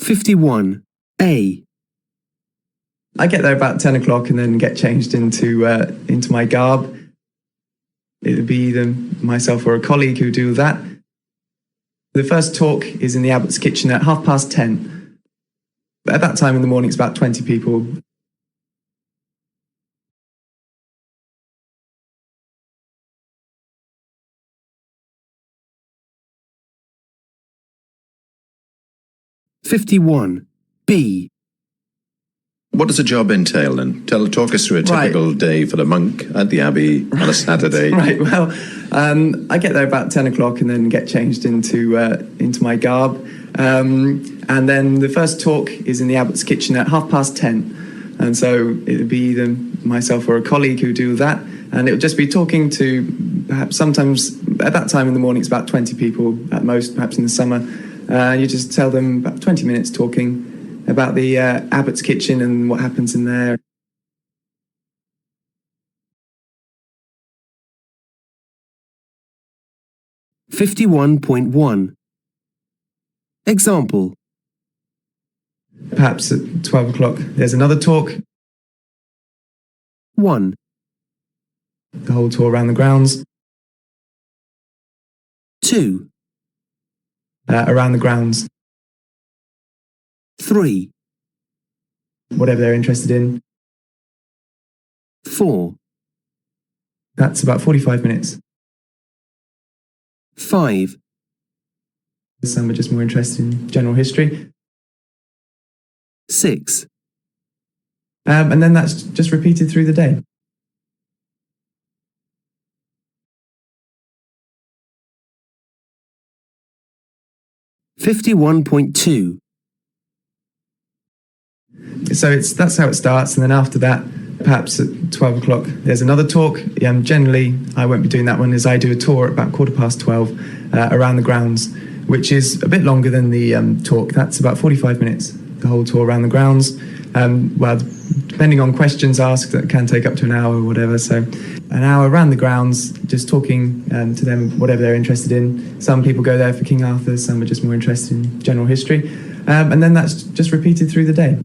51. A. I get there about 10 o'clock and then get changed into my garb. It would be either myself or a colleague who do that. The first talk is in the Abbot's kitchen at 10:30. At that time in the morning, it's about 20 people. B. What does a job entail then? Talk us through a typical day for the monk at the Abbey on a Saturday. Right, well, I get there about 10 o'clock and then get changed into my garb. And then the first talk is in the Abbot's kitchen at 10:30. And so it would be either myself or a colleague who do that. And it would just be talking to perhaps sometimes, at that time in the morning, it's about 20 people at most, perhaps in the summer. You just tell them about 20 minutes talking about the Abbot's kitchen and what happens in there. Example. Perhaps at 12 o'clock there's another talk. 1. The whole tour around the grounds. 2. Around the grounds. 3. Whatever they're interested in. 4. That's about 45 minutes. 5. Some are just more interested in general history. 6. And then that's just repeated through the day. So that's how it starts, and then after that, perhaps at 12 o'clock, there's another talk. Generally, I won't be doing that one, as I do a tour at about 12:15 around the grounds, which is a bit longer than the talk. That's about 45 minutes, the whole tour around the grounds. Well, depending on questions asked, that can take up to an hour or whatever. So an hour around the grounds, just talking to them, whatever they're interested in. Some people go there for King Arthur, some are just more interested in general history. And then that's just repeated through the day.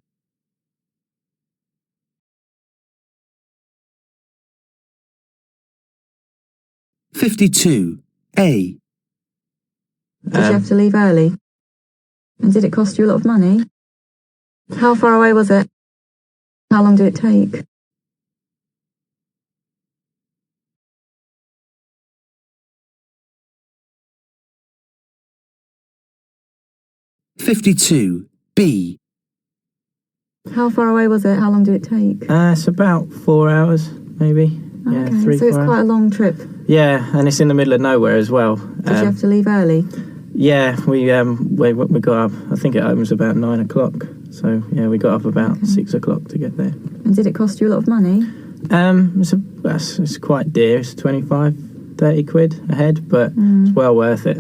A. Did you have to leave early? And did it cost you a lot of money? How far away was it? How long did it take? B. How far away was it? How long did it take? It's about 4 hours, maybe. Yeah, okay, 3, so it's 4 quite a long trip. Yeah, and it's in the middle of nowhere as well. Did you have to leave early? Yeah, we got up. I think it opens about 9 o'clock. So yeah, we got up about 6 o'clock to get there. And did it cost you a lot of money? It's quite dear. It's 25, 30 quid a head, but it's well worth it.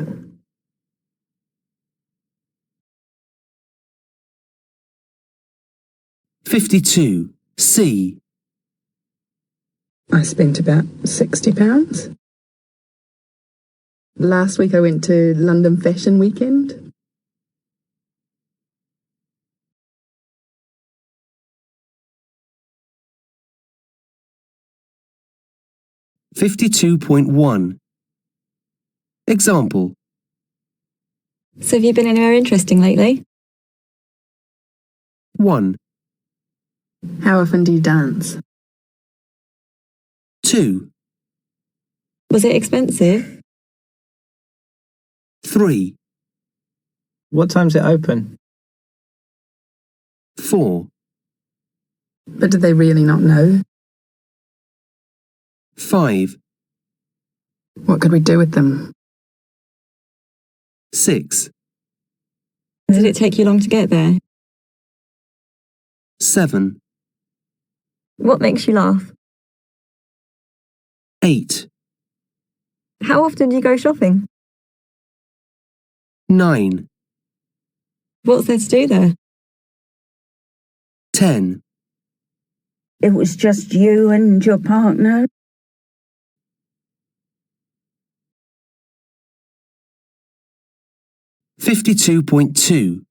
C. I spent about £60. Last week I went to London Fashion Weekend. Example. So have you been anywhere interesting lately? 1. How often do you dance? 2. Was it expensive? 3. What time's it open? 4. But did they really not know? 5. What could we do with them? 6. Did it take you long to get there? 7. What makes you laugh? 8. How often do you go shopping? 9. What's there to do there? 10. It was just you and your partner? 52.2.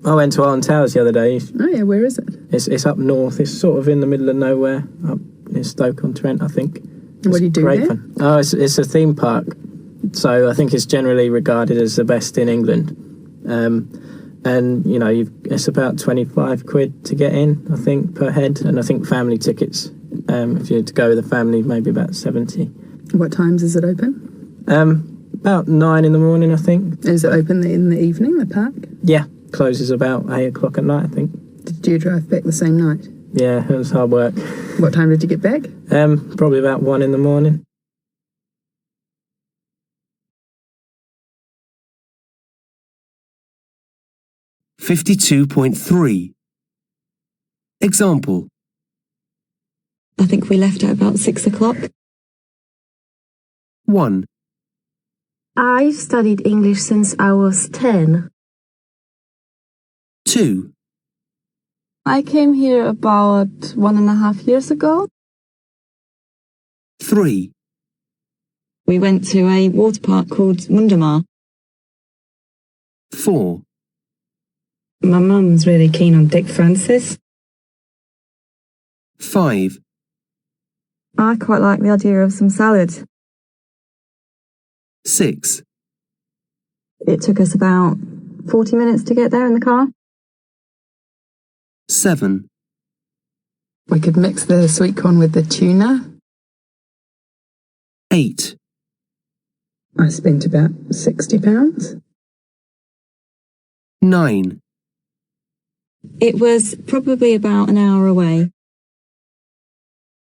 I went to Alton Towers the other day. Oh yeah, where is it? It's up north. It's sort of in the middle of nowhere, up in Stoke-on-Trent, I think. What do you do great there? fun. Oh, it's a theme park. So I think it's generally regarded as the best in England. And, you know, it's about 25 quid to get in, I think, per head. And I think family tickets, if you're to go with a family, maybe about 70. What times is it open? About 9 in the morning, I think. Is it open in the evening, the park? Yeah, closes about 8 o'clock at night, I think. Did you drive back the same night? Yeah, it was hard work. What time did you get back? Probably about 1 in the morning. $52.3. Example. I think we left at about 6 o'clock. 1, I've studied English since I was 10. 2, I came here about 1.5 years ago. 3, We went to a water park called Wundermar. 4, My mum's really keen on Dick Francis. 5, I quite like the idea of some salad. 6, It took us about 40 minutes to get there in the car. 7, We could mix the sweet corn with the tuna. 8, I spent about £60. 9, It was probably about an hour away.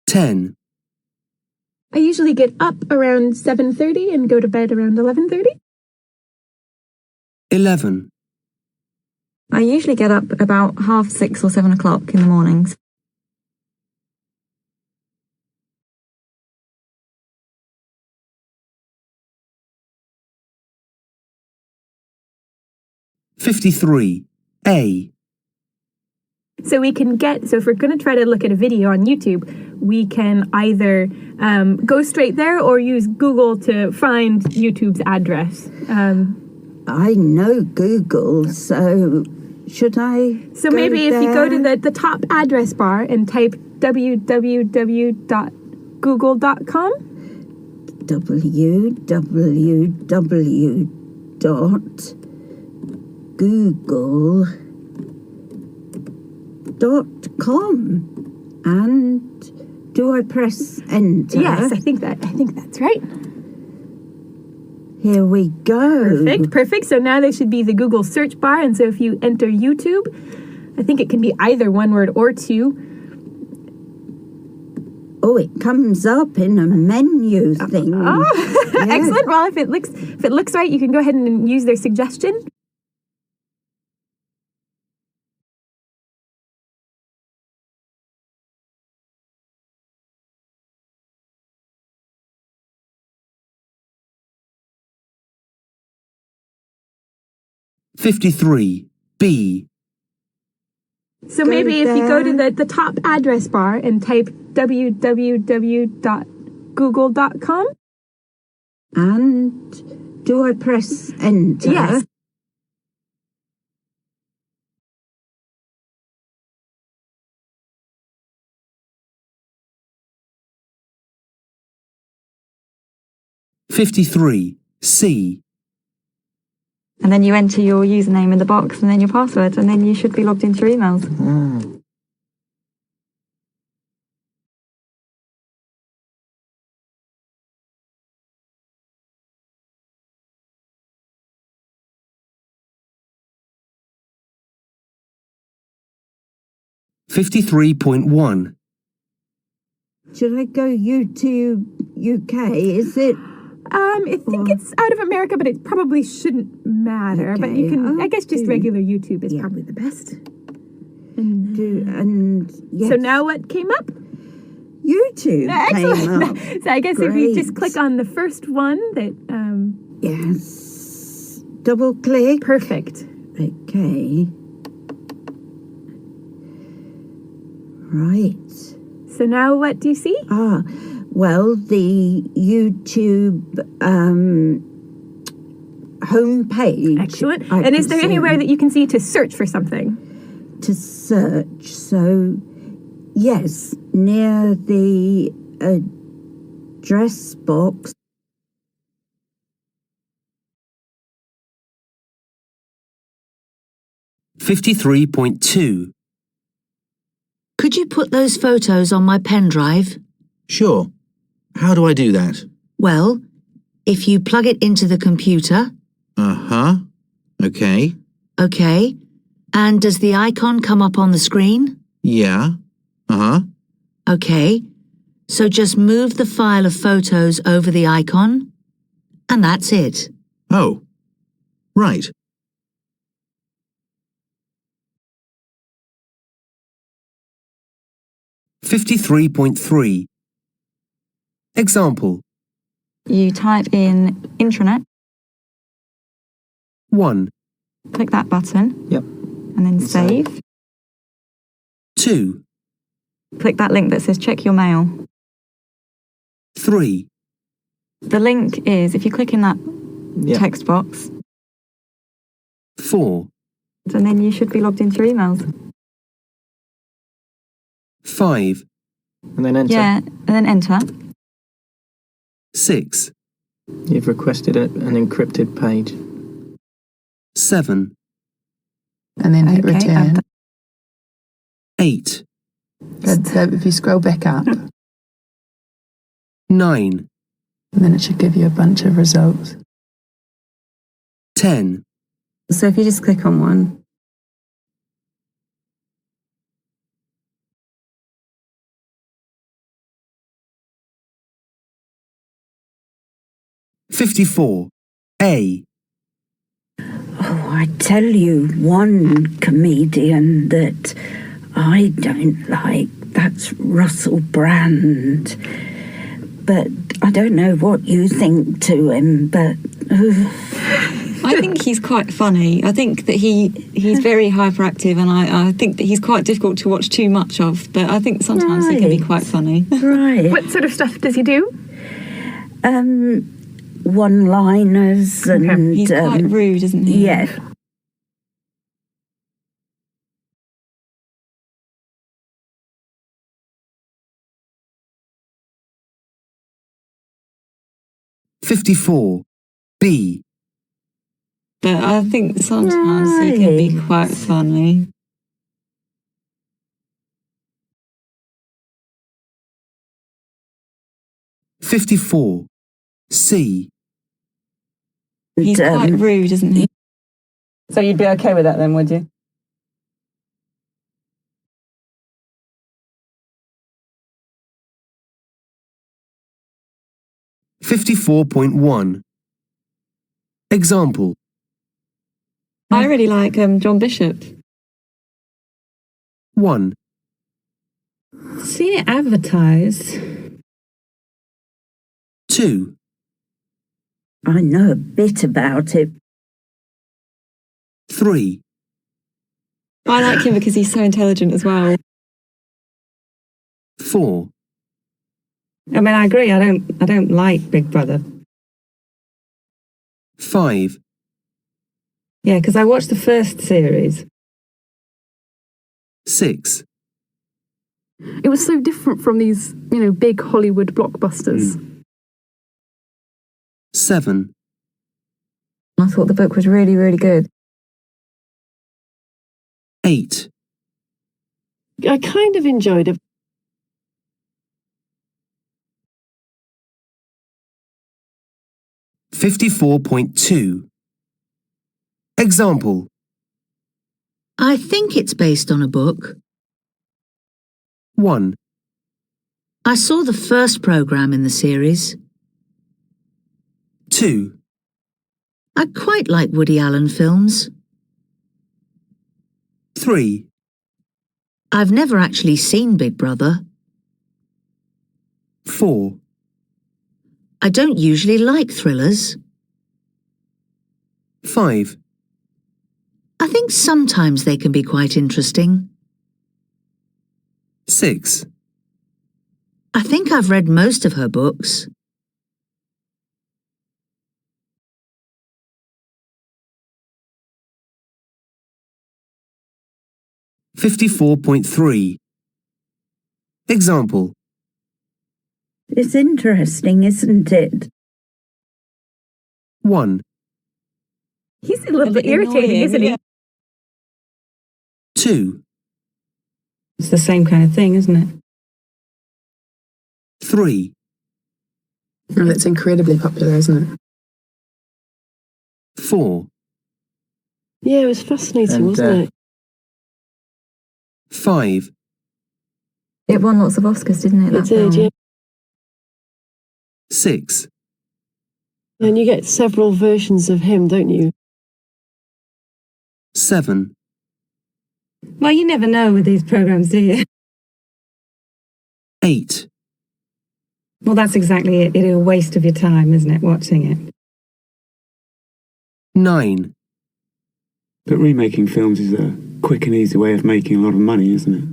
10, I usually get up around 7:30 and go to bed around 11:30. 11, I usually get up about 6:30 or 7 o'clock in the mornings. $53. A. So if we're going to try to look at a video on YouTube, we can either go straight there or use Google to find YouTube's address. I know Google, so should I? So go maybe if you go to there? the top address bar and type www.google.com. www.google.com. And do I press enter? Yes, I think that's right. Here we go. Perfect. So now there should be the Google search bar, and so if you enter YouTube, I think it can be either one word or two. Oh, it comes up in a menu thing. Oh, yeah. Excellent. Well, if it looks right, you can go ahead and use their suggestion. $53. B. So maybe if you go to the top address bar and type www.google.com. And do I press enter? Yes. $53. C. And then you enter your username in the box and then your password, and then you should be logged into your emails. $53.1. Should I go YouTube UK? Is it? I think it's out of America, but it probably shouldn't matter. But you can, I guess, just regular YouTube is probably the best. And yes. So now what came up? YouTube came up. So I guess if you just Great. click on the first one that Yes. Double click. perfect. Okay. Right. So now what do you see? Well, the YouTube home page. Excellent. I And is there presume. anywhere that you can see to search for something? To search? So, yes, near the address box. $53.2. Could you put those photos on my pen drive? Sure. How do I do that? Well, if you plug it into the computer. Uh-huh. Okay. Okay. And does the icon come up on the screen? Yeah. Uh-huh. Okay. So just move the file of photos over the icon. And that's it. Oh. Right. $53.3. Example. You type in intranet, 1, click that button. Yep. And then save. 2, Click that link that says check your mail. 3, The link is, if you click in that Yep. text box, 4, and then you should be logged into your emails. 5, And then enter. Yeah, and then enter. 6, You've requested an encrypted page. 7, And then hit Okay, return. 8, So if you scroll back up, 9, and then it should give you a bunch of results. 10, So if you just click on one, 54. A. Oh, I tell you, one comedian that I don't like, that's Russell Brand. But I don't know what you think to him, but... I think he's quite funny. I think that he's very hyperactive, and I think that he's quite difficult to watch too much of, but I think sometimes he can be quite funny. Right. What sort of stuff does he do? One-liners and... He's quite rude, isn't he? Yeah. $54. B. But I think sometimes he can be quite funny. $54. C. He's quite rude, isn't he? So you'd be okay with that then, would you? $54.1. Example. I really like John Bishop. 1, Seen it advertised. 2, I know a bit about it. 3, I like him because he's so intelligent as well. 4, I mean, I agree. I don't like Big Brother. 5, Yeah, because I watched the first series. 6, It was so different from these, big Hollywood blockbusters. 7, I thought the book was really, really good. 8, I kind of enjoyed it. $54.2. Example. I think it's based on a book. 1, I saw the first programme in the series. 2, I quite like Woody Allen films. 3, I've never actually seen Big Brother. 4, I don't usually like thrillers. 5, I think sometimes they can be quite interesting. 6, I think I've read most of her books. 54.3. Example. It's interesting, isn't it? 1, He's a little bit irritating, isn't he? 2, It's the same kind of thing, isn't it? 3, Well, it's incredibly popular, isn't it? 4, Yeah, it was fascinating, And, wasn't it? 5, It won lots of Oscars, didn't it? It That film? did, yeah. 6, And you get several versions of him, don't you? 7, Well, you never know with these programs, do you? 8, Well, that's exactly it. It's a waste of your time, isn't it, watching it? 9, But remaking films is a quick and easy way of making a lot of money, isn't it?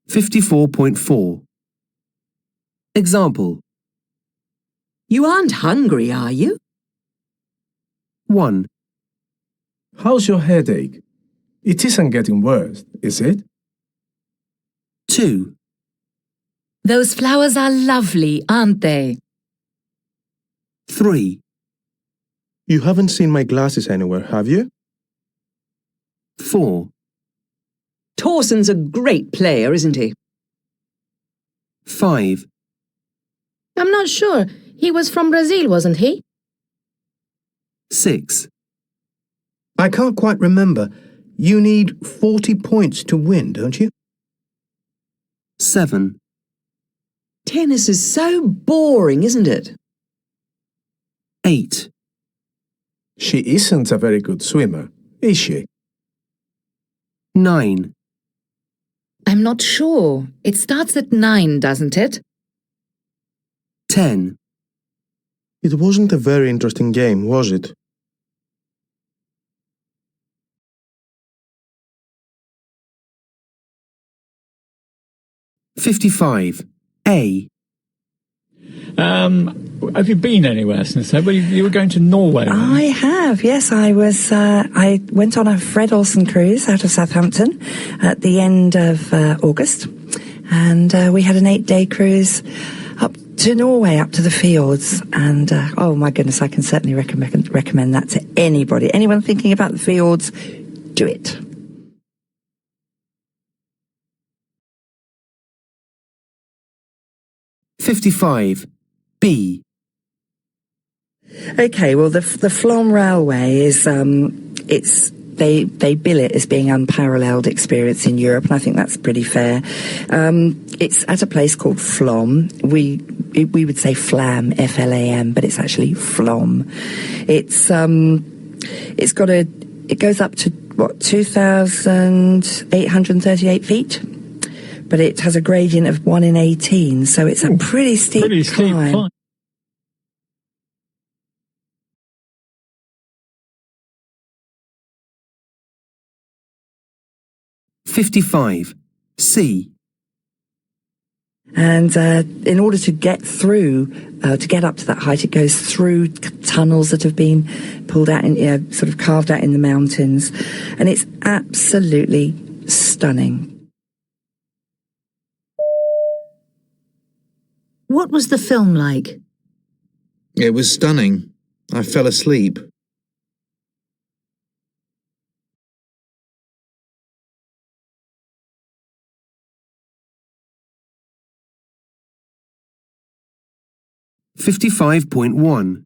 54.4. Example. You aren't hungry, are you? 1, How's your headache? It isn't getting worse, is it? 2, Those flowers are lovely, aren't they? 3, You haven't seen my glasses anywhere, have you? 4, Towson's a great player, isn't he? 5, I'm not sure. He was from Brazil, wasn't he? 6, I can't quite remember. You need 40 points to win, don't you? 7, Tennis is so boring, isn't it? 8, She isn't a very good swimmer, is she? 9, I'm not sure. It starts at 9, doesn't it? 10, It wasn't a very interesting game, was it? $55. A. Have you been anywhere since then? Well, you were going to Norway. I have, yes. I went on a Fred Olsen cruise out of Southampton at the end of August, and we had an 8-day cruise up to Norway, up to the fjords, and oh my goodness, I can certainly recommend that to anybody. Anyone thinking about the fjords, do it. $55. B. Okay, well, the Flom Railway is they bill it as being unparalleled experience in Europe, and I think that's pretty fair. It's at a place called Flom. We would say Flam, F-L-A-M, but it's actually Flom. It goes up to 2,838 feet. But it has a gradient of 1 in 18, so it's a pretty steep climb. 55. C. And in order to get through, to get up to that height, it goes through tunnels that have been pulled out, sort of carved out in the mountains, and it's absolutely stunning. What was the film like? It was stunning. I fell asleep. $55.1.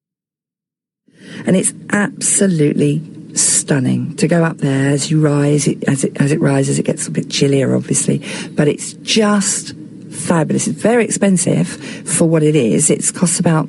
And it's absolutely stunning to go up there. As you rise, as it rises, it gets a bit chillier, obviously, but it's just fabulous. It's very expensive for what it is. It costs about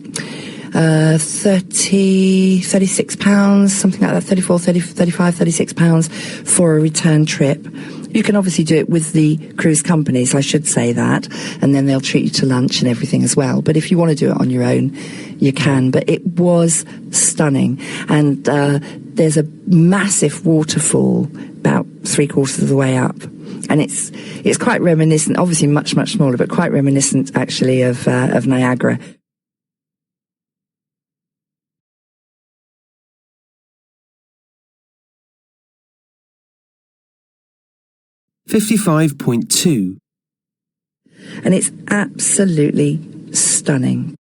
36 pounds, something like that, 34, 30, 35, 36 pounds for a return trip. You can obviously do it with the cruise companies, I should say that, and then they'll treat you to lunch and everything as well. But if you want to do it on your own, you can. But it was stunning. And there's a massive waterfall about 3/4 of the way up. And it's quite reminiscent, obviously much, much smaller, but quite reminiscent actually of Niagara. 55.2. And it's absolutely stunning.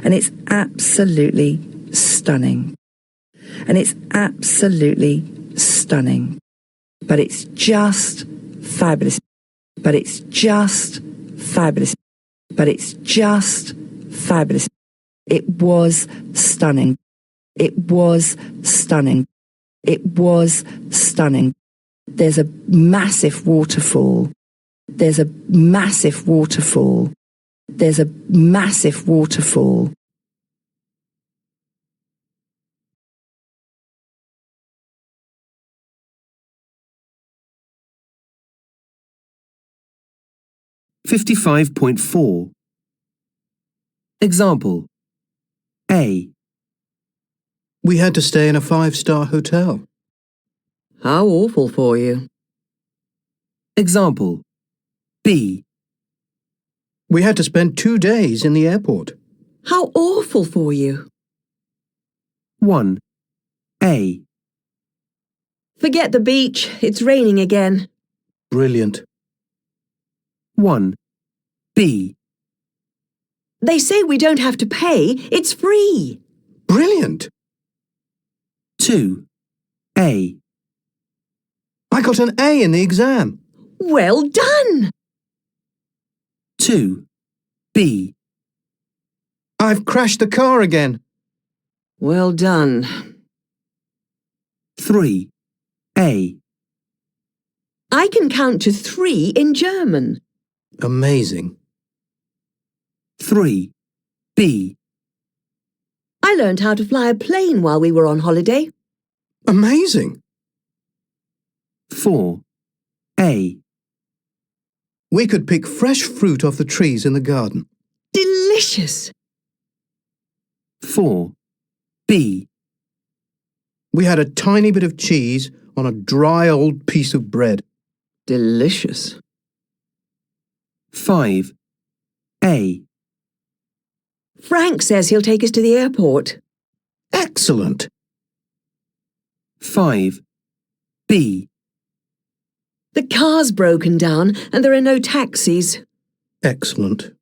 And it's absolutely stunning. And it's absolutely stunning. But it's just fabulous. But it's just fabulous. But it's just fabulous. It was stunning. It was stunning. It was stunning. There's a massive waterfall. There's a massive waterfall. There's a massive waterfall. $55.4. Example. A. We had to stay in a 5-star hotel. How awful for you. Example. B. We had to spend 2 days in the airport. How awful for you. 1. A. Forget the beach. It's raining again. Brilliant. 1. B. They say we don't have to pay. It's free. Brilliant. 2. A. I got an A in the exam. Well done. 2. B. I've crashed the car again. Well done. 3. A. I can count to 3 in German. Amazing. 3. B. I learned how to fly a plane while we were on holiday. Amazing. 4. A. We could pick fresh fruit off the trees in the garden. Delicious. 4. B. We had a tiny bit of cheese on a dry old piece of bread. Delicious. 5. A. Frank says he'll take us to the airport. Excellent. 5. B. The car's broken down and there are no taxis. Excellent.